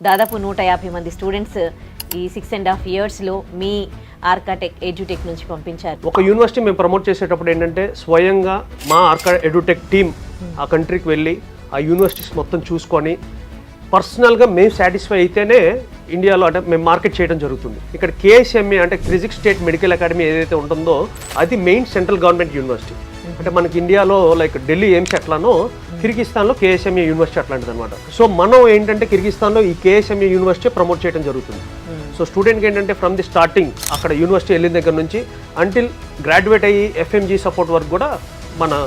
దాదాపు 150 మంది స్టూడెంట్స్ ఈ 6.5 yearsలో మీ ఆర్కా టెక్ ఎడ్యుటెక్ నుంచి పంపించారు. ఒక యూనివర్సిటీ మేము ప్రమోట్ చేసేటప్పుడు ఏంటంటే స్వయంగా మా ఆర్కా ఎడ్యుటెక్ టీమ్ ఆ కంట్రీకి వెళ్ళి ఆ యూనివర్సిటీస్ మొత్తం చూసుకొని పర్సనల్గా మేము సాటిస్ఫై అయితేనే ఇండియాలో అంటే మేము మార్కెట్ చేయడం జరుగుతుంది. ఇక్కడ కేఎస్ఎంఏ అంటే కిర్గిజ్ స్టేట్ మెడికల్ అకాడమీ ఏదైతే ఉంటుందో అది మెయిన్ సెంట్రల్ గవర్నమెంట్ యూనివర్సిటీ. అంటే మనకి ఇండియాలో లైక్ ఢిల్లీ ఎయిమ్స్ ఎట్లానో కిర్గిస్తాన్లో కేఎస్ఎంఏ యూనివర్సిటీ అట్లాంటిది అనమాట. సో మనం ఏంటంటే కిర్గిస్తాన్లో ఈ కేఎస్ఎంఏ యూనివర్సిటీ ప్రమోట్ చేయడం జరుగుతుంది. సో స్టూడెంట్కి ఏంటంటే ఫ్రమ్ ది స్టార్టింగ్ అక్కడ యూనివర్సిటీ వెళ్ళిన దగ్గర నుంచి అంటిల్ గ్రాడ్యుయేట్ అయ్యి ఎఫ్ఎంజీ సపోర్ట్ వరకు కూడా మన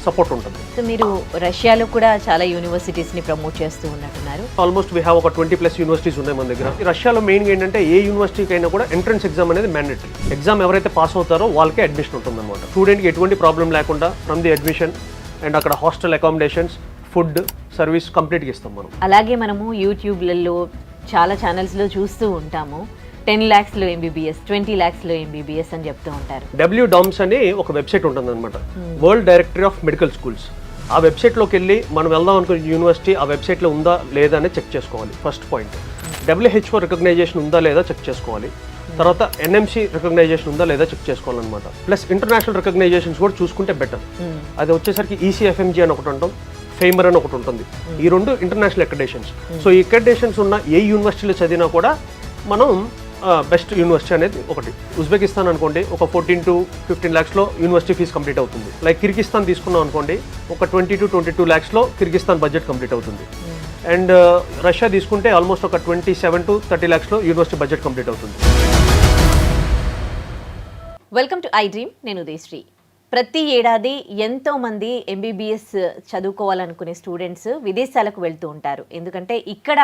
సపోర్ట్ ఉంటుంది. సో మీరు రష్యాలో కూడా చాలా యూనివర్సిటీస్ని ప్రమోట్ చేస్తూ ఉన్నట్టున్నారు. ఆల్మోస్ట్ వీ హ్యావ్ ఒక 20+ యూనివర్సిటీస్ ఉన్నాయి మన దగ్గర. రష్యాలో మెయిన్గా ఏంటంటే ఏ యూనివర్సిటీకి అయినా కూడా ఎంట్రన్స్ ఎగ్జామ్ అనేది మ్యాండేటరీ. ఎగ్జామ్ ఎవరైతే పాస్ అవుతారో వాళ్ళకే అడ్మిషన్ ఉంటుంది అనమాట. స్టూడెంట్కి ఎటువంటి ప్రాబ్లం లేకుండా ఫ్రమ్ ది అడ్మిషన్ అండ్ అక్కడ హాస్టల్ అకామిడేషన్స్ ఫుడ్ సర్వీస్ కంప్లీట్గా ఇస్తాం మనం. అలాగే మనము యూట్యూబ్లలో చాలా ఛానల్స్లో చూస్తూ ఉంటాము 10 lakhsలో MBBS 20 lakhsలో MBBS అని చెప్తూ ఉంటారు. WDOMS అని ఒక వెబ్సైట్ ఉంటుంది అనమాట, world directory of medical schools. ఆ వెబ్సైట్లోకి వెళ్ళి మనం వెళ్దాం అనుకున్న యూనివర్సిటీ ఆ వెబ్సైట్లో ఉందా లేదా అని చెక్ చేసుకోవాలి. First point. WHO రికగ్నైజేషన్ ఉందా లేదా చెక్ చేసుకోవాలి. తర్వాత NMC రికగ్నైజేషన్ ఉందా లేదా చెక్ చేసుకోవాలన్నమాట. ప్లస్ ఇంటర్నేషనల్ రికగ్నైజేషన్స్ కూడా చూసుకుంటే బెటర్. అది వచ్చేసరికి ECFMG అని ఒకటి ఉంటాం, ఫేమర్ అని ఒకటి ఉంటుంది. ఈ రెండు ఇంటర్నేషనల్ అక్రెడిటేషన్స్. సో ఈ అక్రెడిటేషన్స్ ఉన్న ఏ యూనివర్సిటీలో చదివినా కూడా మనం బెస్ట్ యూనివర్సిటీ అనేది ఒకటి. ఉజ్బెకిస్తాన్ అనుకోండి ఒక 14 to 15 lakhsలో యూనివర్సిటీ ఫీజు కంప్లీట్ అవుతుంది. లైక్ కిర్గిస్తాన్ తీసుకున్నాం అనుకోండి ఒక 20 to 22 lakhsలో కిర్గిస్తాన్ బడ్జెట్ కంప్లీట్ అవుతుంది. అండ్ రష్యా తీసుకుంటే ఆల్మోస్ట్ ఒక 27 to 30 lakhsలో యూనివర్సిటీ బడ్జెట్ కంప్లీట్ అవుతుంది. Welcome to I dream. నేను ఉదయశ్రీ. ప్రతి ఏడాది ఎంతో మంది MBBS చదువుకోవాలనుకునే స్టూడెంట్స్ విదేశాలకు వెళ్తూ ఉంటారు. ఎందుకంటే ఇక్కడ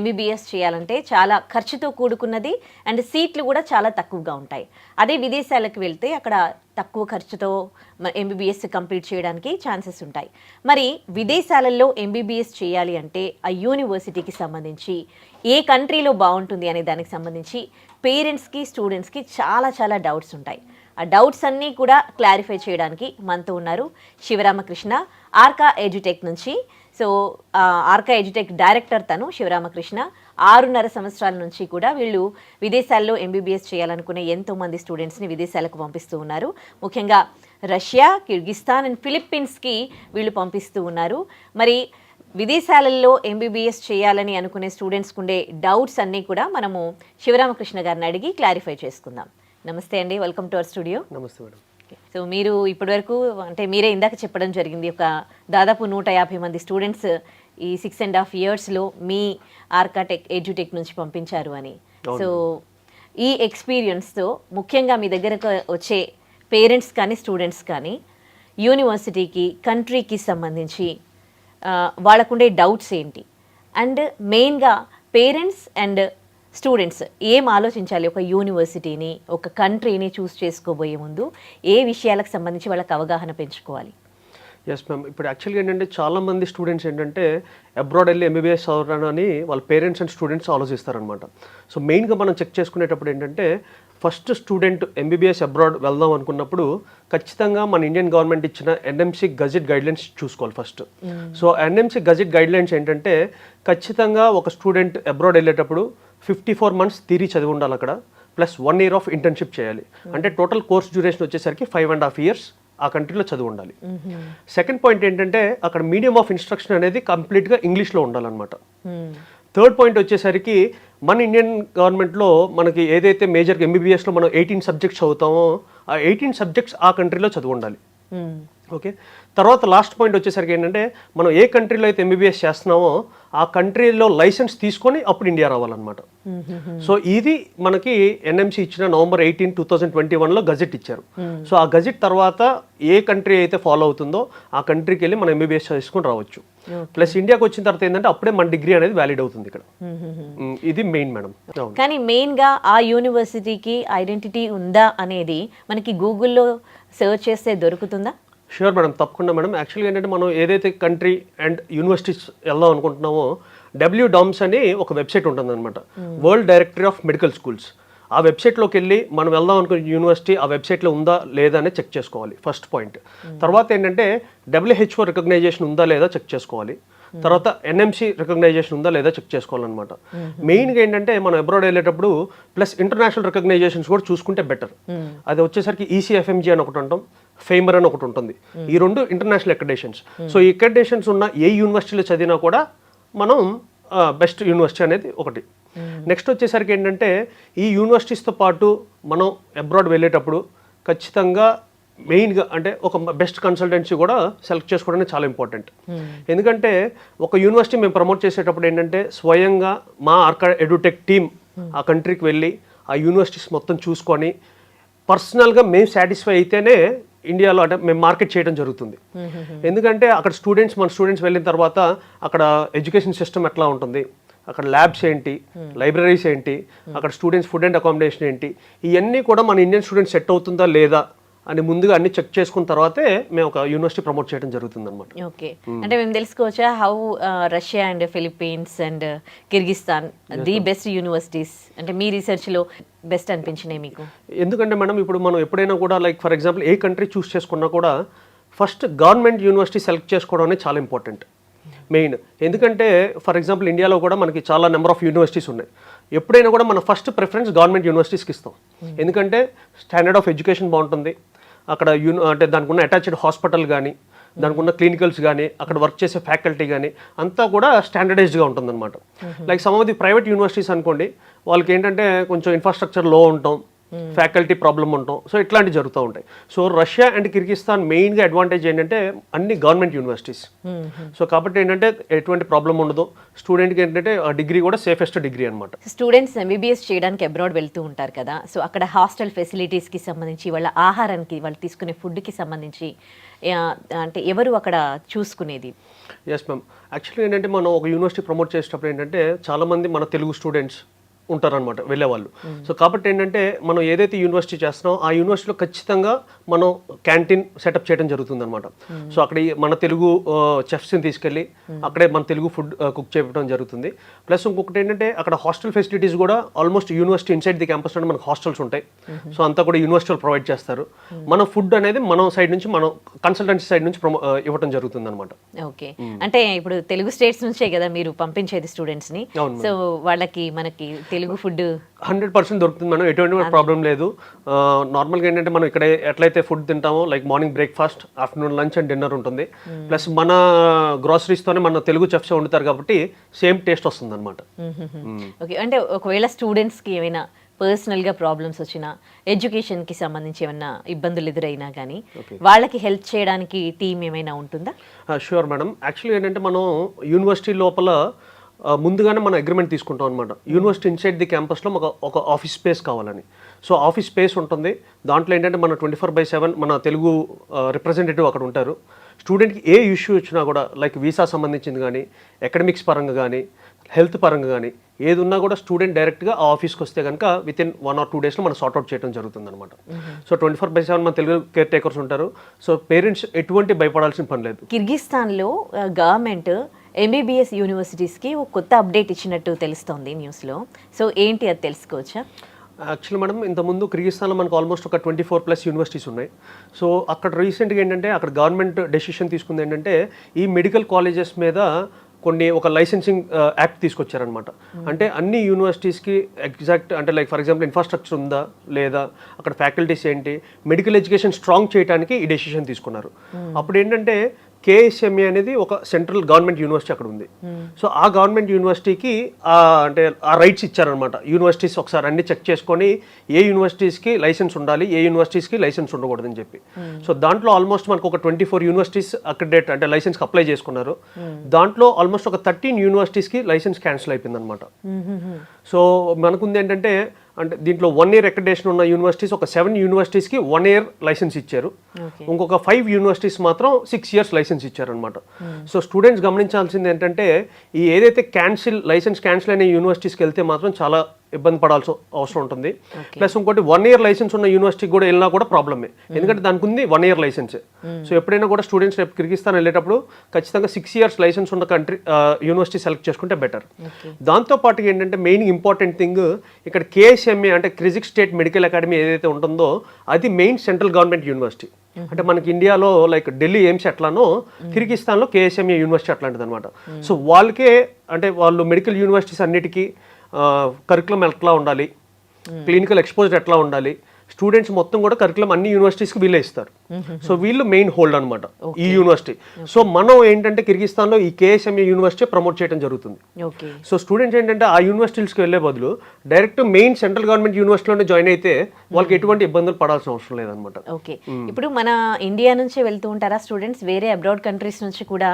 MBBS చేయాలంటే చాలా ఖర్చుతో కూడుకున్నది అండ్ సీట్లు కూడా చాలా తక్కువగా ఉంటాయి. అదే విదేశాలకు వెళ్తే అక్కడ తక్కువ ఖర్చుతో MBBS కంప్లీట్ చేయడానికి ఛాన్సెస్ ఉంటాయి. మరి విదేశాలలో MBBS చేయాలి అంటే ఆ యూనివర్సిటీకి సంబంధించి ఏ కంట్రీలో బాగుంటుంది అనే దానికి సంబంధించి పేరెంట్స్కి స్టూడెంట్స్కి చాలా డౌట్స్ ఉంటాయి. ఆ డౌట్స్ అన్నీ కూడా క్లారిఫై చేయడానికి మనతో ఉన్నారు శివరామకృష్ణ ఆర్కా ఎడ్యుటెక్ నుంచి. సో ఆర్కా ఎడ్యుటెక్ డైరెక్టర్ తను శివరామకృష్ణ. 6.5 సంవత్సరాల నుంచి కూడా వీళ్ళు విదేశాల్లో MBBS చేయాలనుకునే ఎంతోమంది స్టూడెంట్స్ని విదేశాలకు పంపిస్తూ ఉన్నారు. ముఖ్యంగా రష్యా, కిర్గిస్తాన్ అండ్ ఫిలిప్పీన్స్కి వీళ్ళు పంపిస్తూ ఉన్నారు. మరి విదేశాలలో MBBS చేయాలని అనుకునే స్టూడెంట్స్కి ఉండే డౌట్స్ అన్నీ కూడా మనము శివరామకృష్ణ గారిని అడిగి క్లారిఫై చేసుకుందాం. నమస్తే అండి, వెల్కమ్ టు అవర్ స్టూడియో. నమస్తే మేడం. సో మీరు ఇప్పటివరకు అంటే మీరే ఇందాక చెప్పడం జరిగింది ఒక దాదాపు 150 మంది స్టూడెంట్స్ ఈ 6.5 yearsలో మీ ఆర్కా టెక్ ఎడ్యుటెక్ నుంచి పంపించారు అని. సో ఈ ఎక్స్పీరియన్స్తో ముఖ్యంగా మీ దగ్గరకు వచ్చే పేరెంట్స్ కానీ స్టూడెంట్స్ కానీ యూనివర్సిటీకి కంట్రీకి సంబంధించి వాళ్ళకుండే డౌట్స్ ఏంటి, అండ్ మెయిన్గా పేరెంట్స్ అండ్ స్టూడెంట్స్ ఏం ఆలోచించాలి ఒక యూనివర్సిటీని ఒక కంట్రీని చూస్ చేసుకోబోయే ముందు, ఏ విషయాలకు సంబంధించి వాళ్ళకి అవగాహన పెంచుకోవాలి? Yes ma'am. ఇప్పుడు యాక్చువల్గా ఏంటంటే చాలామంది స్టూడెంట్స్ ఏంటంటే అబ్రాడ్ వెళ్ళి MBBS చదవాలని వాళ్ళ పేరెంట్స్ అండ్ స్టూడెంట్స్ ఆలోచిస్తారనమాట. సో మెయిన్గా మనం చెక్ చేసుకునేటప్పుడు ఏంటంటే ఫస్ట్ స్టూడెంట్ MBBS అబ్రాడ్ వెళ్దాం అనుకున్నప్పుడు ఖచ్చితంగా మన ఇండియన్ గవర్నమెంట్ ఇచ్చిన NMC గజెట్ గైడ్లైన్స్ చూసుకోవాలి first. So NMC gazette guidelines ఏంటంటే ఖచ్చితంగా ఒక స్టూడెంట్ అబ్రాడ్ వెళ్ళేటప్పుడు 54 months థియరీ చదివి ఉండాలి అక్కడ, ప్లస్ 1 year ఆఫ్ ఇంటర్న్షిప్ చేయాలి. అంటే టోటల్ కోర్స్ డ్యూరేషన్ వచ్చేసరికి 5.5 years ఆ కంట్రీలో చదివి ఉండాలి. సెకండ్ పాయింట్ ఏంటంటే అక్కడ మీడియం ఆఫ్ ఇన్స్ట్రక్షన్ అనేది కంప్లీట్గా ఇంగ్లీష్లో ఉండాలన్నమాట. థర్డ్ పాయింట్ వచ్చేసరికి మన ఇండియన్ గవర్నమెంట్లో మనకి ఏదైతే మేజర్గా MBBSలో మనం 18 subjects చదువుతామో ఆ 18 subjects ఆ కంట్రీలో చదివి ఉండాలి. ఓకే. తర్వాత లాస్ట్ పాయింట్ వచ్చేసరికి ఏంటంటే మనం ఏ కంట్రీలో అయితే MBBS చేస్తున్నామో ఆ కంట్రీలో లైసెన్స్ తీసుకొని అప్పుడు ఇండియా రావాలన్నమాట. సో ఇది మనకి NMC ఇచ్చిన November 18, 2021లో గజెట్ ఇచ్చారు. సో ఆ గజెట్ తర్వాత ఏ కంట్రీ అయితే ఫాలో అవుతుందో ఆ కంట్రీకి వెళ్ళి మనం MBBS చేసుకొని రావచ్చు. ప్లస్ ఇండియాకి వచ్చిన తర్వాత ఏంటంటే అప్పుడే మన డిగ్రీ అనేది వ్యాలిడ్ అవుతుంది ఇక్కడ. ఇది మెయిన్ మేడం. కానీ మెయిన్గా ఆ యూనివర్సిటీకి ఐడెంటిటీ ఉందా అనేది మనకి గూగుల్లో సెర్చ్ చేస్తే దొరుకుతుందా? ష్యూర్ మేడం, తప్పకుండా మేడం. యాక్చువల్గా ఏంటంటే మనం ఏదైతే కంట్రీ అండ్ యూనివర్సిటీస్ వెళ్దాం అనుకుంటున్నామో WDOMS అని ఒక వెబ్సైట్ ఉంటుంది అనమాట, world directory of medical schools. ఆ వెబ్సైట్లోకి వెళ్ళి మనం వెళ్దాం అనుకున్న యూనివర్సిటీ ఆ వెబ్సైట్లో ఉందా లేదా అని చెక్ చేసుకోవాలి ఫస్ట్ పాయింట్. తర్వాత ఏంటంటే WHO రికగ్నైజేషన్ ఉందా లేదా చెక్ చేసుకోవాలి. తర్వాత ఎన్ఎంసి రికగ్నైజేషన్ ఉందా లేదా చెక్ చేసుకోవాలన్నమాట. మెయిన్గా ఏంటంటే మనం అబ్రాడ్ వెళ్ళేటప్పుడు ప్లస్ ఇంటర్నేషనల్ రికగ్నైజేషన్స్ కూడా చూసుకుంటే బెటర్. అది వచ్చేసరికి ఈసీఎఫ్ఎంజీ అని ఒకటి ఉంటాం, ఫేమర్ అని ఒకటి ఉంటుంది. ఈ రెండు ఇంటర్నేషనల్ అక్రెడిటేషన్స్. సో ఈ అక్రెడిటేషన్స్ ఉన్న ఏ యూనివర్సిటీలో చదివినా కూడా మనం బెస్ట్ యూనివర్సిటీ అనేది ఒకటి. నెక్స్ట్ వచ్చేసరికి ఏంటంటే ఈ యూనివర్సిటీస్తో పాటు మనం అబ్రాడ్ వెళ్ళేటప్పుడు ఖచ్చితంగా మెయిన్గా అంటే ఒక బెస్ట్ కన్సల్టెన్సీ కూడా సెలెక్ట్ చేసుకోవడం చాలా ఇంపార్టెంట్. ఎందుకంటే ఒక యూనివర్సిటీ మేము ప్రమోట్ చేసేటప్పుడు ఏంటంటే స్వయంగా మా ఆర్కా ఎడ్యుటెక్ టీమ్ ఆ కంట్రీకి వెళ్ళి ఆ యూనివర్సిటీస్ మొత్తం చూసుకొని పర్సనల్గా మేము సాటిస్ఫై అయితేనే ఇండియాలో అంటే మేము మార్కెట్ చేయడం జరుగుతుంది. ఎందుకంటే అక్కడ మన స్టూడెంట్స్ వెళ్ళిన తర్వాత అక్కడ ఎడ్యుకేషన్ సిస్టమ్ ఎట్లా ఉంటుంది, అక్కడ ల్యాబ్స్ ఏంటి, లైబ్రరీస్ ఏంటి, అక్కడ స్టూడెంట్స్ ఫుడ్ అండ్ అకామిడేషన్ ఏంటి, ఇవన్నీ కూడా మన ఇండియన్ స్టూడెంట్స్ సెట్ అవుతుందా లేదా అని ముందుగా అన్ని చెక్ చేసుకున్న తర్వాతే మేము ఒక యూనివర్సిటీ ప్రమోట్ చేయడం జరుగుతుంది అనమాట. ఓకే, అంటే మేము తెలుసుకోవచ్చా how Russia and Philippines and Kyrgyzstan the best universities అంటే మీ రీసెర్చ్లో బెస్ట్ అనిపించినాయి మీకు? ఎందుకంటే మేడం ఇప్పుడు మనం ఎప్పుడైనా కూడా like for example a country choose చేసుకున్నా కూడా ఫస్ట్ గవర్నమెంట్ యూనివర్సిటీ సెలెక్ట్ చేసుకోవడం అనేది చాలా ఇంపార్టెంట్ మెయిన్. ఎందుకంటే ఫర్ ఎగ్జాంపుల్ ఇండియాలో కూడా మనకి చాలా నెంబర్ ఆఫ్ యూనివర్సిటీస్ ఉన్నాయి. ఎప్పుడైనా కూడా మన ఫస్ట్ ప్రిఫరెన్స్ గవర్నమెంట్ యూనివర్సిటీస్కి ఇస్తాం. ఎందుకంటే స్టాండర్డ్ ఆఫ్ ఎడ్యుకేషన్ బాగుంటుంది, అక్కడ అంటే దానికి ఉన్న అటాచ్డ్ హాస్పిటల్ కానీ, దానికి ఉన్న క్లినికల్స్ కానీ, అక్కడ వర్క్ చేసే ఫ్యాకల్టీ కానీ అంతా కూడా స్టాండర్డైజ్డ్గా ఉంటుందన్నమాట. Like some of the private universities అనుకోండి, వాళ్ళకి ఏంటంటే కొంచెం ఇన్ఫ్రాస్ట్రక్చర్ లో ఉంటాం, ఫ్యాకల్టీ ప్రాబ్లమ్ ఉంటాం, సో ఇట్లాంటివి జరుగుతూ ఉంటాయి. సో రష్యా అండ్ కిర్గిస్తాన్ మెయిన్గా అడ్వాంటేజ్ ఏంటంటే అన్ని గవర్నమెంట్ యూనివర్సిటీస్. సో కాబట్టి ఏంటంటే ఎటువంటి ప్రాబ్లం ఉండదు, స్టూడెంట్కి ఏంటంటే డిగ్రీ కూడా సేఫెస్ట్ డిగ్రీ అనమాట. స్టూడెంట్స్ ఎంబీబీఎస్ చేయడానికి అబ్రాడ్ వెళ్తూ ఉంటారు కదా, సో అక్కడ హాస్టల్ ఫెసిలిటీస్కి సంబంధించి, వాళ్ళ ఆహారానికి, వాళ్ళు తీసుకునే ఫుడ్కి సంబంధించి అంటే ఎవరు అక్కడ చూసుకునేది? ఎస్ మ్యామ్, యాక్చువల్లీ ఏంటంటే మనం ఒక యూనివర్సిటీ ప్రమోట్ చేసేటప్పుడు ఏంటంటే చాలామంది మన తెలుగు స్టూడెంట్స్ ఉంటారనమాట వెళ్ళేవాళ్ళు. సో కాబట్టి ఏంటంటే మనం ఏదైతే యూనివర్సిటీ చేస్తున్నామో ఆ యూనివర్సిటీలో ఖచ్చితంగా మనం క్యాంటీన్ సెటప్ చేయడం జరుగుతుంది అనమాట. సో అక్కడ మన తెలుగు చెఫ్స్ని తీసుకెళ్ళి అక్కడే మన తెలుగు ఫుడ్ కుక్ చేయడం జరుగుతుంది. ప్లస్ ఇంకొకటి ఏంటంటే అక్కడ హాస్టల్ ఫెసిలిటీస్ కూడా almost university inside the campus అంటే మనకు హాస్టల్స్ ఉంటాయి. సో అంతా కూడా యూనివర్సిటీలు ప్రొవైడ్ చేస్తారు. మన ఫుడ్ అనేది మనం సైడ్ నుంచి మనం కన్సల్టెన్సీ సైడ్ నుంచి ఇవ్వడం జరుగుతుంది అనమాట. ఓకే, అంటే ఇప్పుడు తెలుగు స్టేట్స్ నుంచే కదా మీరు పంపించేది స్టూడెంట్స్ని, సో వాళ్ళకి మనకి తెలుగు ఫుడ్ 100% దొరుకుతుంది మేడం, ఎటువంటి ప్రాబ్లం లేదు. నార్మల్గా ఏంటంటే మనం ఇక్కడ ఎట్లయితే ఫుడ్ తింటామో like morning breakfast, afternoon lunch and dinner ఉంటుంది. ప్లస్ మన గ్రాసరీస్తోనే మన తెలుగు చెఫ్స్ వండుతారు కాబట్టి సేమ్ టేస్ట్ వస్తుంది అనమాట. ఓకే, అంటే ఒకవేళ స్టూడెంట్స్కి ఏమైనా పర్సనల్గా ప్రాబ్లమ్స్ వచ్చినా, ఎడ్యుకేషన్కి సంబంధించి ఏమైనా ఇబ్బందులు ఎదురైనా కానీ వాళ్ళకి హెల్ప్ చేయడానికి టీం ఏమైనా ఉంటుందా? షూర్ మేడం, యాక్చువల్లీ ఏంటంటే మనం యూనివర్సిటీ లోపల ముందుగానే మనం అగ్రిమెంట్ తీసుకుంటాం అనమాట. యూనివర్సిటీ ఇన్సైడ్ ది క్యాంపస్లో ఒక ఆఫీస్ స్పేస్ కావాలని. సో ఆఫీస్ స్పేస్ ఉంటుంది, దాంట్లో ఏంటంటే మన 24/7 మన తెలుగు రిప్రజెంటేటివ్ అక్కడ ఉంటారు. స్టూడెంట్కి ఏ ఇష్యూ వచ్చినా కూడా లైక్ వీసా సంబంధించింది కానీ, అకాడమిక్స్ పరంగా కానీ, హెల్త్ పరంగా కానీ ఏది ఉన్నా కూడా స్టూడెంట్ డైరెక్ట్గా ఆ ఆఫీస్కి వస్తే కనుక విత్ ఇన్ 1 or 2 daysలో మనం సార్ట్అవుట్ చేయడం జరుగుతుంది అనమాట. సో 24/7 మన తెలుగు కేర్ టేకర్స్ ఉంటారు. సో పేరెంట్స్ ఎటువంటి భయపడాల్సిన పని లేదు. కిర్గిస్తాన్లో గవర్నమెంట్ ఎంబీబీఎస్ యూనివర్సిటీస్కి ఒక కొత్త అప్డేట్ ఇచ్చినట్టు తెలుస్తోంది న్యూస్లో, సో ఏంటి అది తెలుసుకోవచ్చా? యాక్చువల్లీ మేడం ఇంతకుముందు కిర్గిస్తాన్లో మనకు ఆల్మోస్ట్ ఒక 24+ యూనివర్సిటీస్ ఉన్నాయి. సో అక్కడ రీసెంట్గా ఏంటంటే అక్కడ గవర్నమెంట్ డెసిషన్ తీసుకుంది ఏంటంటే ఈ మెడికల్ కాలేజెస్ మీద ఒక లైసెన్సింగ్ యాక్ట్ తీసుకొచ్చారనమాట. అంటే అన్ని యూనివర్సిటీస్కి ఎగ్జాక్ట్ అంటే లైక్ ఫర్ ఎగ్జాంపుల్ ఇన్ఫ్రాస్ట్రక్చర్ ఉందా లేదా, అక్కడ ఫ్యాకల్టీస్ ఏంటి, మెడికల్ ఎడ్యుకేషన్ స్ట్రాంగ్ చేయడానికి ఈ డెసిషన్ తీసుకున్నారు. అప్పుడు ఏంటంటే కేఎస్ఎంఏ అనేది ఒక సెంట్రల్ గవర్నమెంట్ యూనివర్సిటీ అక్కడ ఉంది. సో ఆ గవర్నమెంట్ యూనివర్సిటీకి అంటే ఆ రైట్స్ ఇచ్చారనమాట. యూనివర్సిటీస్ ఒకసారి అన్ని చెక్ చేసుకొని ఏ యూనివర్సిటీస్కి లైసెన్స్ ఉండాలి, ఏ యూనివర్సిటీస్కి లైసెన్స్ ఉండకూడదని చెప్పి. సో దాంట్లో ఆల్మోస్ట్ మనకు ఒక 24 యూనివర్సిటీస్ అక్రెడిట్ అంటే లైసెన్స్కి అప్లై చేసుకున్నారు. దాంట్లో ఆల్మోస్ట్ ఒక 13 యూనివర్సిటీస్కి లైసెన్స్ క్యాన్సిల్ అయిపోయింది అనమాట. సో మనకుంది ఏంటంటే అంటే దీంట్లో 1 year అక్రెడిటేషన్ ఉన్న యూనివర్సిటీస్ ఒక 7 యూనివర్సిటీస్కి 1 year లైసెన్స్ ఇచ్చారు. ఇంకొక 5 యూనివర్సిటీస్ మాత్రం 6 years లైసెన్స్ ఇచ్చారనమాట. సో స్టూడెంట్స్ గమనించాల్సింది ఏంటంటే ఈ ఏదైతే లైసెన్స్ క్యాన్సిల్ అయిన యూనివర్సిటీస్కి వెళ్తే మాత్రం చాలా ఇబ్బంది పడాల్సిన అవసరం ఉంటుంది. ప్లస్ ఇంకోటి 1 year లైసెన్స్ ఉన్న యూనివర్సిటీకి కూడా వెళ్ళినా కూడా ప్రాబ్లమే, ఎందుకంటే దానికి ఉంది 1 year లైసెన్సే. సో ఎప్పుడైనా కూడా స్టూడెంట్స్ రేపు కిర్గిస్తాన్ వెళ్ళేటప్పుడు ఖచ్చితంగా 6 years లైసెన్స్ ఉన్న యూనివర్సిటీ సెలెక్ట్ చేసుకుంటే బెటర్. దాంతోపాటు ఏంటంటే మెయిన్ ఇంపార్టెంట్ థింగ్ ఇక్కడ కేఎస్ఎంఏ అంటే కిర్గిజ్ స్టేట్ మెడికల్ అకాడమీ ఏదైతే ఉంటుందో అది మెయిన్ సెంట్రల్ గవర్నమెంట్ యూనివర్సిటీ. అంటే మనకి ఇండియాలో లైక్ ఢిల్లీ ఎయిమ్స్ ఎట్లానో కిర్గిస్తాన్లో కేఎస్ఎంఏ యూనివర్సిటీ అట్లాంటిది అనమాట. సో వాళ్ళకే అంటే వాళ్ళు మెడికల్ యూనివర్సిటీస్ అన్నిటికీ కరికులం ఎట్లా ఉండాలి, క్లినికల్ ఎక్స్పోజర్ ఎట్లా ఉండాలి, స్టూడెంట్స్ మొత్తం కూడా కరికులం అన్ని యూనివర్సిటీస్కి వీళ్ళే ఇస్తారు. సో వీళ్ళు మెయిన్ హోల్డ్ అనమాట ఈ యూనివర్సిటీ. సో మనం ఏంటంటే కిర్గిస్తాన్లో ఈ కేఎస్ఎంఏ యూనివర్సిటీ ప్రమోట్ చేయడం జరుగుతుంది. సో స్టూడెంట్స్ ఏంటంటే ఆ యూనివర్సిటీస్కి వెళ్ళే బదులు డైరెక్ట్ మెయిన్ సెంట్రల్ గవర్నమెంట్ యూనివర్సిటీలోనే జాయిన్ అయితే వాళ్ళకి ఎటువంటి ఇబ్బందులు పడాల్సిన అవసరం లేదనమాట. ఓకే, ఇప్పుడు మన ఇండియా నుంచే వెళ్తూ ఉంటారా స్టూడెంట్స్? వేరే అబ్రాడ్ కంట్రీస్ నుంచి కూడా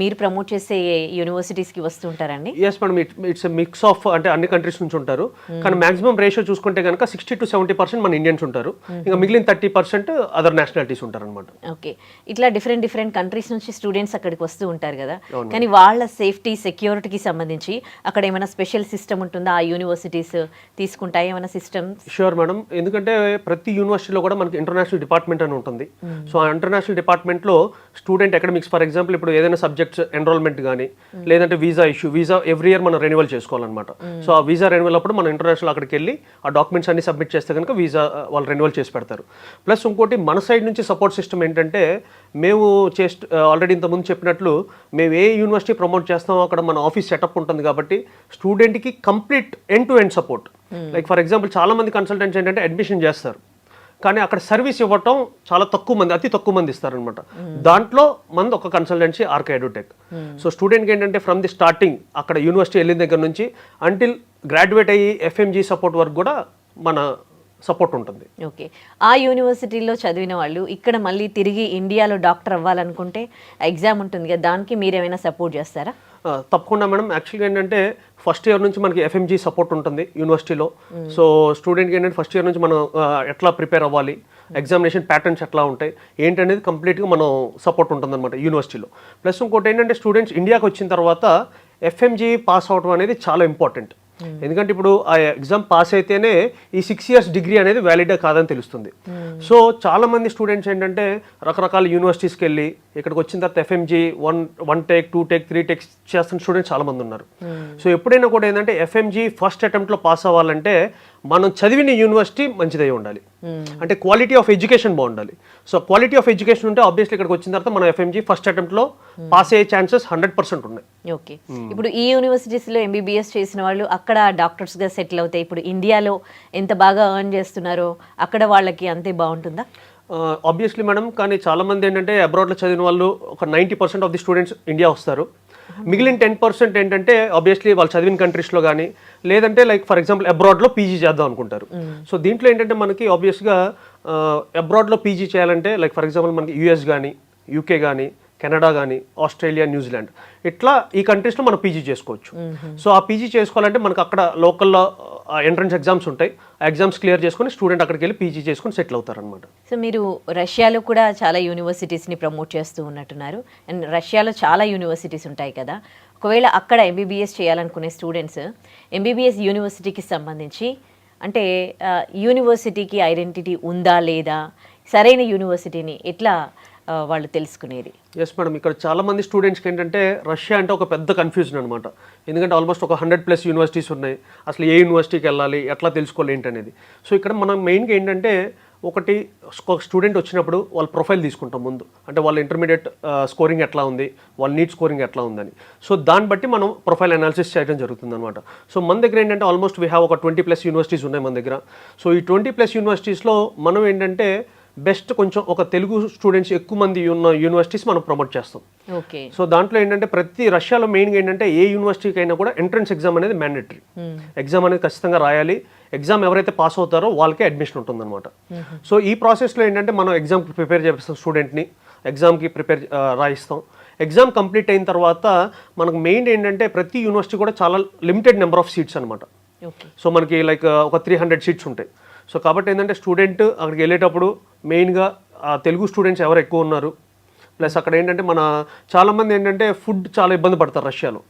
మీరు ప్రమోట్ చేసే యూనివర్సిటీస్కి వస్తూ ఉంటారండి? Yes madam, it's mix of అంటే అన్ని కంట్రీస్ నుంచి ఉంటారు. కానీ మాక్సిమం రేషియో చూసుకుంటే కనుక 60 to 70% మన ఇండియన్స్ ఉంటారు, ఇంకా మిగిలిన 30% అదర్ నేషనాలిటీస్ ఉంటారు అనమాట. ఓకే, ఇట్లా డిఫరెంట్ కంట్రీస్ నుంచి స్టూడెంట్స్ అక్కడికి వస్తూ ఉంటారు కదా, కానీ వాళ్ళ సేఫ్టీ సెక్యూరిటీకి సంబంధించి అక్కడ ఏమైనా స్పెషల్ సిస్టమ్ ఉంటుందా? ఆ యూనివర్సిటీస్ తీసుకుంటాయి ఏమైనా సిస్టమ్? షూర్ మేడం, ఎందుకంటే ప్రతి యూనివర్సిటీలో కూడా మనకి ఇంటర్నేషనల్ డిపార్ట్మెంట్ అని ఉంటుంది. సో ఆ ఇంటర్నేషనల్ డిపార్ట్మెంట్లో స్టూడెంట్ అకాడమిక్స్ ఫర్ ఎగ్జాంపుల్ ఇప్పుడు ఏదైనా సబ్జెక్ట్స్ ఎన్రోల్మెంట్ కానీ లేదంటే వీసా ఎవ్రీ ఇయర్ మనం రెన్యువల్ చేసుకోవాలన్నమాట. సో ఆ వీసా రెన్యువల్ అప్పుడు మనం ఇంటర్నేషనల్ అక్కడికి వెళ్ళి ఆ డాక్యుమెంట్స్ అన్ని సబ్మిట్ చేస్తే కనుక వీసా వాళ్ళు రెన్యువల్ చేసి పెడతారు. ప్లస్ ఇంకోటి మన సైడ్ నుంచి సపోర్ట్ సిస్టమ్ ఏంటంటే మేము ఆల్రెడీ ఇంతకుముందు చెప్పినట్లు మేము ఏ యూనివర్సిటీ ప్రమోట్ చేస్తామో అక్కడ మన ఆఫీస్ సెటప్ ఉంటుంది కాబట్టి స్టూడెంట్కి complete end to end support. Like for example చాలా మంది కన్సల్టెంట్స్ ఏంటంటే అడ్మిషన్ చేస్తారు కానీ అక్కడ సర్వీస్ ఇవ్వటం చాలా తక్కువ మంది, అతి తక్కువ మంది ఇస్తారనమాట. దాంట్లో మంది ఒక కన్సల్టెన్సీ ఆర్కే ఎడ్యుటెక్. సో స్టూడెంట్కి ఏంటంటే ఫ్రమ్ ది స్టార్టింగ్ అక్కడ యూనివర్సిటీ వెళ్ళిన దగ్గర నుంచి అంటిల్ గ్రాడ్యుయేట్ అయ్యి ఎఫ్ఎంజీ సపోర్ట్ వరకు కూడా మన సపోర్ట్ ఉంటుంది. ఓకే, ఆ యూనివర్సిటీలో చదివిన వాళ్ళు ఇక్కడ మళ్ళీ తిరిగి ఇండియాలో డాక్టర్ అవ్వాలనుకుంటే ఎగ్జామ్ ఉంటుంది కదా, దానికి మీరు ఏమైనా సపోర్ట్ చేస్తారా? తప్పకుండా మేడం. యాక్చువల్గా ఏంటంటే ఫస్ట్ ఇయర్ నుంచి మనకి ఎఫ్ఎంజీ సపోర్ట్ ఉంటుంది యూనివర్సిటీలో. సో స్టూడెంట్కి ఏంటంటే ఫస్ట్ ఇయర్ నుంచి మనం ఎట్లా ప్రిపేర్ అవ్వాలి, ఎగ్జామినేషన్ ప్యాటర్న్స్ ఎట్లా ఉంటాయి ఏంటనేది కంప్లీట్గా మనం సపోర్ట్ ఉంటుందన్నమాట యూనివర్సిటీలో. ప్లస్ ఇంకోటి ఏంటంటే స్టూడెంట్స్ ఇండియాకి వచ్చిన తర్వాత ఎఫ్ఎంజీ పాస్ అవడం అనేది చాలా ఇంపార్టెంట్. ఎందుకంటే ఇప్పుడు ఆ ఎగ్జామ్ పాస్ అయితేనే ఈ 6 years డిగ్రీ అనేది వ్యాలిడే కాదని తెలుస్తుంది. సో చాలా మంది స్టూడెంట్స్ ఏంటంటే రకరకాల యూనివర్సిటీస్కి వెళ్ళి ఇక్కడికి వచ్చిన తర్వాత ఎఫ్ఎంజీ 1 take 2 take 3 takes చేస్తున్న స్టూడెంట్స్ చాలా మంది ఉన్నారు. సో ఎప్పుడైనా కూడా ఏంటంటే ఎఫ్ఎంజీ ఫస్ట్ అటెంప్ట్లో పాస్ అవ్వాలంటే మనం చదివిన యూనివర్సిటీ మంచిదై ఉండాలి, అంటే క్వాలిటీ ఆఫ్ ఎడ్యుకేషన్ బాగుండాలి. సో క్వాలిటీ ఆఫ్ ఎడ్యుకేషన్ ఉంటే ఆబ్వియస్లీ ఇక్కడికి వచ్చిన తర్వాత మనం ఎఫ్ఎంజీ ఫస్ట్ అటెంప్ట్లో పాస్ అయ్యే ఛాన్సెస్ 100% ఉన్నాయి. ఓకే, ఇప్పుడు ఈ యూనివర్సిటీస్లో ఎంబీబీఎస్ చేసిన వాళ్ళు అక్కడ డాక్టర్స్గా సెటిల్ అవుతాయి. ఇప్పుడు ఇండియాలో ఎంత బాగా ఎర్న్ చేస్తున్నారో అక్కడ వాళ్ళకి అంతే బాగుంటుందా? ఆబ్వియస్లీ మేడం, కానీ చాలామంది ఏంటంటే అబ్రాడ్లో చదివిన వాళ్ళు ఒక 90% ఆఫ్ ది స్టూడెంట్స్ ఇండియా వస్తారు. మిగిలిన 10% ఏంటంటే ఆబ్వియస్లీ వాళ్ళు చదివిన కంట్రీస్లో కానీ లేదంటే లైక్ ఫర్ ఎగ్జాంపుల్ అబ్రాడ్లో పీజీ చేద్దాం అనుకుంటారు. సో దీంట్లో ఏంటంటే మనకి ఆబ్వియస్గా అబ్రాడ్లో పీజీ చేయాలంటే లైక్ ఫర్ ఎగ్జాంపుల్ మనకి యూఎస్ కానీ యూకే కానీ కెనడా కానీ ఆస్ట్రేలియా న్యూజిలాండ్ ఇట్లా ఈ కంట్రీస్లో మనం పీజీ చేసుకోవచ్చు. సో ఆ పీజీ చేసుకోవాలంటే మనకు అక్కడ లోకల్లో ఎంట్రన్స్ ఎగ్జామ్స్ ఉంటాయి, ఆ ఎగ్జామ్స్ క్లియర్ చేసుకుని స్టూడెంట్ అక్కడికి వెళ్ళి పీజీ చేసుకుని సెటిల్ అవుతారనమాట. సో మీరు రష్యాలో కూడా చాలా యూనివర్సిటీస్ని ప్రమోట్ చేస్తూ ఉన్నట్టున్నారు, అండ్ రష్యాలో చాలా యూనివర్సిటీస్ ఉంటాయి కదా, ఒకవేళ అక్కడ ఎంబీబీఎస్ చేయాలనుకునే స్టూడెంట్స్ ఎంబీబీఎస్ యూనివర్సిటీకి సంబంధించి అంటే యూనివర్సిటీకి ఐడెంటిటీ ఉందా లేదా, సరైన యూనివర్సిటీని ఎట్లా వాళ్ళు తెలుసుకునేది? ఎస్ మేడం, ఇక్కడ చాలా మంది స్టూడెంట్స్కి ఏంటంటే రష్యా అంటే ఒక పెద్ద కన్ఫ్యూజన్ అనమాట. ఎందుకంటే ఆల్మోస్ట్ ఒక 100+ యూనివర్సిటీస్ ఉన్నాయి, అసలు ఏ యూనివర్సిటీకి వెళ్ళాలి ఎట్లా తెలుసుకోవాలి ఏంటనేది. సో ఇక్కడ మనం మెయిన్గా ఏంటంటే ఒకటి స్టూడెంట్ వచ్చినప్పుడు వాళ్ళ ప్రొఫైల్ తీసుకుంటాం ముందు, అంటే వాళ్ళ ఇంటర్మీడియట్ స్కోరింగ్ ఎట్లా ఉంది, వాళ్ళ నీట్ స్కోరింగ్ ఎట్లా ఉందని. సో దాన్ని బట్టి మనం ప్రొఫైల్ అనాలిసిస్ చేయడం జరుగుతుంది అనమాట. సో మన దగ్గర ఏంటంటే ఆల్మోస్ట్ వీ హ్యావ్ ఒక 20+ యూనివర్సిటీస్ ఉన్నాయి మన దగ్గర. సో ఈ 20+ యూనివర్సిటీస్లో మనం ఏంటంటే బెస్ట్ కొంచెం ఒక తెలుగు స్టూడెంట్స్ ఎక్కువ మంది ఉన్న యూనివర్సిటీస్ మనం ప్రమోట్ చేస్తాం. ఓకే, సో దాంట్లో ఏంటంటే ప్రతి రష్యాలో మెయిన్గా ఏంటంటే ఏ యూనివర్సిటీకి అయినా కూడా ఎంట్రన్స్ ఎగ్జామ్ అనేది మ్యాండేటరీ. ఎగ్జామ్ అనేది ఖచ్చితంగా రాయాలి. ఎగ్జామ్ ఎవరైతే పాస్ అవుతారో వాళ్ళకే అడ్మిషన్ ఉంటుందన్నమాట. సో ఈ ప్రాసెస్లో ఏంటంటే మనం ఎగ్జామ్కి ప్రిపేర్ చేపిస్తాం, స్టూడెంట్ని ఎగ్జామ్కి రాయిస్తాం. ఎగ్జామ్ కంప్లీట్ అయిన తర్వాత మనకు మెయిన్ ఏంటంటే ప్రతి యూనివర్సిటీ కూడా చాలా లిమిటెడ్ నెంబర్ ఆఫ్ సీట్స్ అనమాట. సో మనకి లైక్ ఒక 300 సీట్స్ ఉంటాయి. సో కాబట్టి ఏంటంటే స్టూడెంట్ అక్కడికి వెళ్ళేటప్పుడు మెయిన్గా తెలుగు స్టూడెంట్స్ ఎవరు ఎక్కువ ఉన్నారు, ప్లస్ అక్కడ ఏంటంటే మన చాలామంది ఏంటంటే ఫుడ్ చాలా ఇబ్బంది పడతారు రష్యాలో,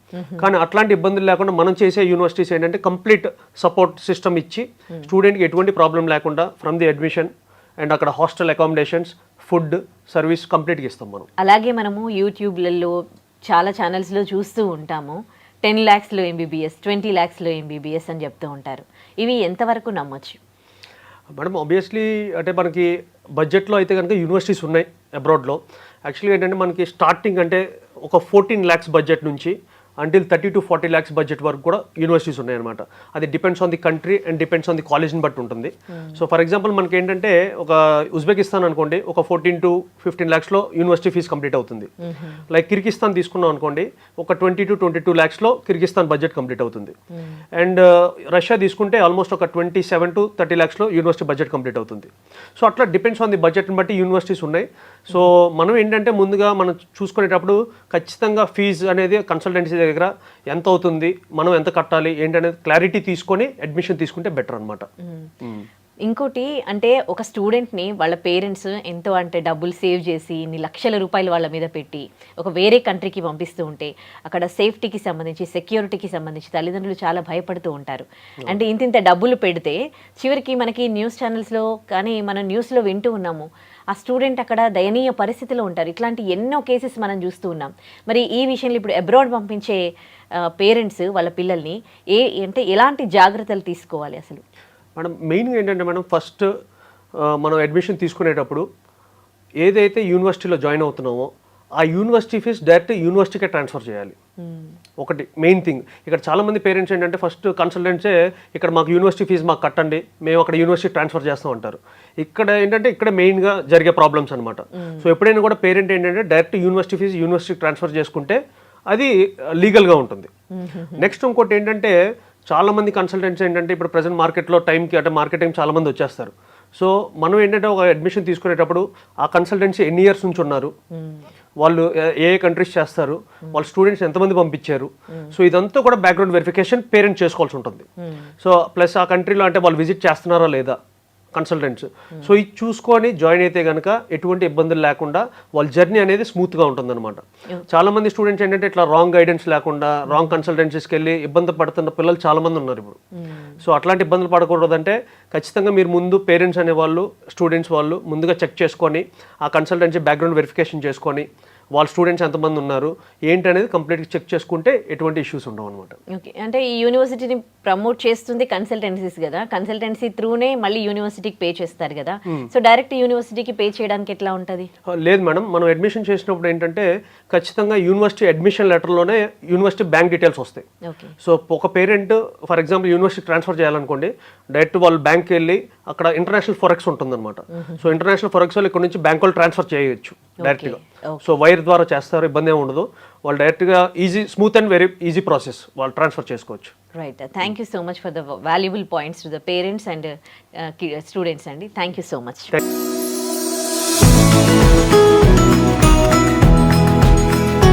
కానీ అట్లాంటి ఇబ్బందులు లేకుండా మనం చేసే యూనివర్సిటీస్ ఏంటంటే కంప్లీట్ సపోర్ట్ సిస్టమ్ ఇచ్చి స్టూడెంట్కి ఎటువంటి ప్రాబ్లం లేకుండా ఫ్రమ్ ది అడ్మిషన్ అండ్ అక్కడ హాస్టల్ అకామిడేషన్స్ ఫుడ్ సర్వీస్ కంప్లీట్గా ఇస్తాం మనం. అలాగే మనము యూట్యూబ్లలో చాలా ఛానల్స్లో చూస్తూ ఉంటాము 10 lakhsలో ఎంబీబీఎస్ 20 lakhsలో ఎంబీబీఎస్ అని చెప్తూ ఉంటారు. ఇవి ఎంతవరకు నమ్మొచ్చు? మేడం ఆబ్వియస్లీ అంటే మనకి బడ్జెట్లో అయితే కనుక యూనివర్సిటీస్ ఉన్నాయి అబ్రాడ్లో. యాక్చువల్గా ఏంటంటే మనకి స్టార్టింగ్ అంటే ఒక 14 lakhs బడ్జెట్ నుంచి అంటిల్ 30 to 40 lakhs బడ్జెట్ వరకు కూడా యూనివర్సిటీస్ ఉన్నాయన్నమాట. అది depends on the country and depends on the కాలేజ్ని బట్టి ఉంటుంది. సో ఫర్ ఎగ్జాంపుల్ మనకి ఏంటంటే ఒక ఉజ్బెకిస్తాన్ అనుకోండి, ఒక 14 to 15 lakhsలో యూనివర్సిటీ ఫీజు కంప్లీట్ అవుతుంది. లైక్ కిర్గిస్తాన్ తీసుకున్నాం అనుకోండి, ఒక 20 to 22 lakhsలో కిర్గిస్తాన్ బడ్జెట్ కంప్లీట్ అవుతుంది. అండ్ రష్యా తీసుకుంటే ఆల్మోస్ట్ ఒక 27 to 30 lakhsలో యూనివర్సిటీ బడ్జెట్ కంప్లీట్ అవుతుంది. సో అట్లా డిపెండ్స్ ఆన్ ది బడ్జెట్ని బట్టి యూనివర్సిటీస్ ఉన్నాయి. సో మనం ఏంటంటే ముందుగా మనం చూసుకునేటప్పుడు ఖచ్చితంగా ఫీజు అనేది కన్సల్టెన్సీ దగ్గర ఎంత అవుతుంది, మనం ఎంత కట్టాలి ఏంటనేది క్లారిటీ తీసుకొని అడ్మిషన్ తీసుకుంటే బెటర్ అనమాట. ఇంకోటి అంటే ఒక స్టూడెంట్ని వాళ్ళ పేరెంట్స్ ఎంతో అంటే డబ్బులు సేవ్ చేసి ఇన్ని లక్షల రూపాయలు వాళ్ళ మీద పెట్టి ఒక వేరే కంట్రీకి పంపిస్తూ ఉంటే అక్కడ సేఫ్టీకి సంబంధించి సెక్యూరిటీకి సంబంధించి తల్లిదండ్రులు చాలా భయపడుతూ ఉంటారు. అంటే ఇంత డబ్బులు పెడితే చివరికి మనకి న్యూస్ ఛానల్స్లో కానీ మనం న్యూస్లో వింటూ ఉన్నాము, ఆ స్టూడెంట్ అక్కడ దయనీయ పరిస్థితిలో ఉంటారు. ఇట్లాంటి ఎన్నో కేసెస్ మనం చూస్తూ ఉన్నాం. మరి ఈ విషయంలో ఇప్పుడు అబ్రాడ్ పంపించే పేరెంట్స్ వాళ్ళ పిల్లల్ని అంటే ఎలాంటి జాగ్రత్తలు తీసుకోవాలి అసలు? మేడం మెయిన్గా ఏంటంటే మేడం ఫస్ట్ మనం అడ్మిషన్ తీసుకునేటప్పుడు ఏదైతే యూనివర్సిటీలో జాయిన్ అవుతున్నామో ఆ యూనివర్సిటీ ఫీజు డైరెక్ట్ యూనివర్సిటీకే ట్రాన్స్ఫర్ చేయాలి. ఒకటి మెయిన్ థింగ్. ఇక్కడ చాలామంది పేరెంట్స్ ఏంటంటే ఫస్ట్ కన్సల్టెంట్సే ఇక్కడ మాకు యూనివర్సిటీ ఫీజు మాకు కట్టండి, మేము అక్కడ యూనివర్సిటీ ట్రాన్స్ఫర్ చేస్తాం అంటారు. ఇక్కడ ఏంటంటే ఇక్కడ మెయిన్గా జరిగే ప్రాబ్లమ్స్ అనమాట. సో ఎప్పుడైనా కూడా పేరెంట్ ఏంటంటే డైరెక్ట్ యూనివర్సిటీ ఫీజు యూనివర్సిటీకి ట్రాన్స్ఫర్ చేసుకుంటే అది లీగల్గా ఉంటుంది. నెక్స్ట్ ఇంకోటి ఏంటంటే చాలామంది కన్సల్టెంట్స్ ఏంటంటే ఇప్పుడు ప్రజెంట్ మార్కెట్లో టైంకి అంటే మార్కెట్ టైం చాలామంది వచ్చేస్తారు. సో మనం ఏంటంటే ఒక అడ్మిషన్ తీసుకునేటప్పుడు ఆ కన్సల్టెన్సీ ఎన్ని ఇయర్స్ నుంచి ఉన్నారు, వాళ్ళు ఏ కంట్రీస్ చేస్తారు, వాళ్ళ స్టూడెంట్స్ ఎంతమంది పంపించారు, సో ఇదంతా కూడా బ్యాక్గ్రౌండ్ వెరిఫికేషన్ పేరెంట్ చేసుకోవాల్సి ఉంటుంది. సో ప్లస్ ఆ కంట్రీలో అంటే వాళ్ళు విజిట్ చేస్తున్నారా లేదా కన్సల్టెంట్స్, సో ఇది చూసుకొని జాయిన్ అయితే కనుక ఎటువంటి ఇబ్బందులు లేకుండా వాళ్ళ జర్నీ అనేది స్మూత్గా ఉంటుంది అనమాట. చాలా మంది స్టూడెంట్స్ ఏంటంటే ఇట్లా రాంగ్ గైడెన్స్ లేకుండా రాంగ్ కన్సల్టెన్సీస్కి వెళ్ళి ఇబ్బంది పడుతున్న పిల్లలు చాలా మంది ఉన్నారు ఇప్పుడు. సో అట్లాంటి ఇబ్బందులు పడకూడదంటే ఖచ్చితంగా మీరు ముందు పేరెంట్స్ అనేవాళ్ళు స్టూడెంట్స్ వాళ్ళు ముందుగా చెక్ చేసుకొని ఆ కన్సల్టెన్సీ బ్యాక్గ్రౌండ్ వెరిఫికేషన్ చేసుకొని వాళ్ళ స్టూడెంట్స్ ఎంతమంది ఉన్నారు ఏంటి అనేది కంప్లీట్గా చెక్ చేసుకుంటే ఎటువంటి ఇష్యూస్ ఉండవు అనమాట. ఓకే, అంటే ఈ యూనివర్సిటీని ప్రమోట్ చేస్తుంది కన్సల్టెన్సీస్ కదా, కన్సల్టెన్సీ త్రూనే మళ్ళీ యూనివర్సిటీకి పే చేస్తారు కదా, సో డైరెక్ట్ యూనివర్సిటీకి పే చేయడానికి ఎట్లా ఉంటుంది? లేదు మేడం, మనం అడ్మిషన్ చేసినప్పుడు ఏంటంటే ఖచ్చితంగా యూనివర్సిటీ అడ్మిషన్ లెటర్లోనే యూనివర్సిటీ బ్యాంక్ డీటెయిల్స్ వస్తాయి. సో ఒక parent for example university transfer చేయాలనుకోండి, డైరెక్ట్ వాళ్ళు బ్యాంక్కి వెళ్ళి అక్కడ ఇంటర్నేషనల్ ఫారెక్స్ ఉంటుందన్నమాట. సో ఇంటర్నేషనల్ ఫారెక్స్ వాళ్ళు ఇక్కడ నుంచి బ్యాంక్ వాళ్ళు ట్రాన్స్ఫర్ చేయొచ్చు డైరెక్ట్గా. సో వైర్ ద్వారా చేస్తారు, ఇబ్బంది ఏమి ఉండదు. వాళ్ళు డైరెక్ట్గా smooth and very easy process వాళ్ళు ట్రాన్స్ఫర్ చేసుకోవచ్చు. Right, thank you so much for the valuable points to the parents and students అండి. Thank you so much.